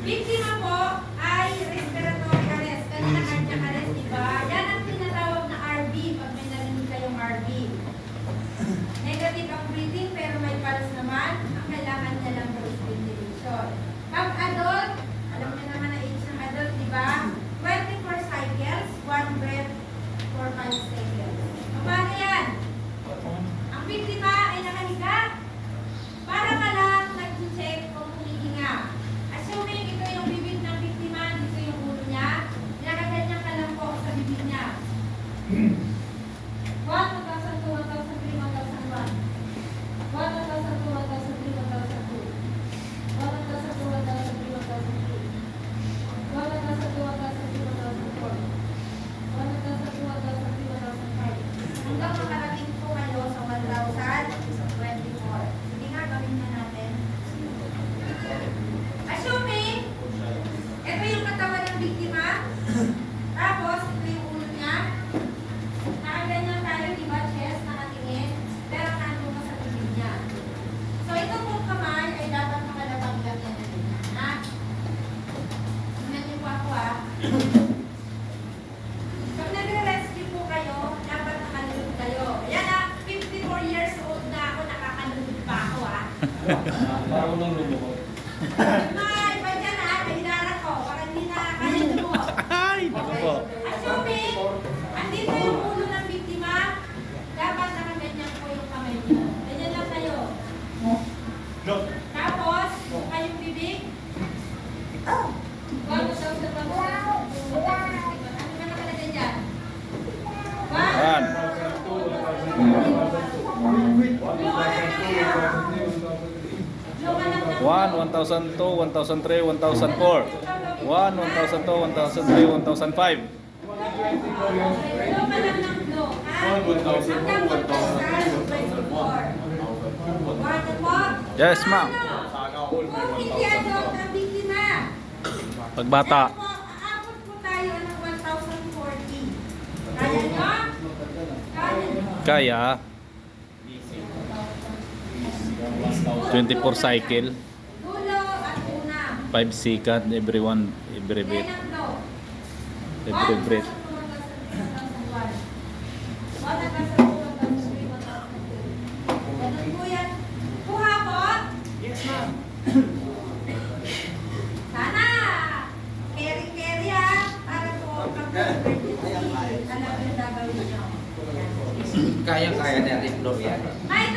Biktima po ay respiratory arrest. Kanina cardiac arrest, diba? Yan ang tinatawag na RB pag may narinig kayong RB. Negative ang breathing pero may pulse naman. Ang kailangan niya lang po is ventilation. Pag adult, alam niyo naman na age ng adult, diba? 24 cycles, 1 breath for 5 seconds. Paano yan? Ang biktima ay nakahiga. Para ka lang nag-check kung humihinga. Assuming ito yung bibig ng biktima, dito yung ulo niya, nakaganyan ka lang po sa bibig niya. 1, 2,000, 2,000, 3, 1,001. 1, 2,000, 2,000, 3, 1,002. 1,000, 2,000, 3, 1,003. 1,000, 2,000, 3, 1,004. 1,000, 2,000, 3, 1,005. Hanggang makarating po kayo sa 1,024. Sige nga, gawin na natin. Assuming, ito yung katawan ng biktima. Tapos, ito yung ulo niya. Nakaganyan tayo, diba? Chest, nakatingin. Pero nandun ka sa bibig niya. So, ito pong kamay ay dapat makalabang ganyan na din. Ha? Tingnan niyo po ako, ha? Pag nagre-rescue po kayo, dapat nakalulog kayo. Ayan, ha? 54 years old na ako, nakakalulog pa ako, ha? Parang nang lumuhod. May, pa dyan, ha? Kahilaran ko. Baka hindi na kaya lumuhod. Ay, naku po. Assuming, andito yung ulo ng biktima, dapat nakaganyan po yung kamay niyo. Ganyan lang kayo. Tapos, kayong bibig. Wag mo daw sa pag-usap. Ano ba nakalagay dyan? One. One, 1,002, 1,003, 1,004. 1, 1,002, 1,003, 1,005. Blow ka lang ng blow. Hanggang 1,024. Ano po? Yes, ma'am. Kung hindi adult ang biktima. Pagbata. Ito po, aabot po tayo ng 1,040. Kaya nyo? Kaya nyo? Kaya. 24 cycle. Dulo at una. 5 second every one, every Yan bit. ang blow. Every breath. Ganun po yan. Kuha po? Yes, ma'am. Sana! Carry ha! Para po pag-emergency, alam yung gagawin nyo. Kaya-kaya natin, Florian. May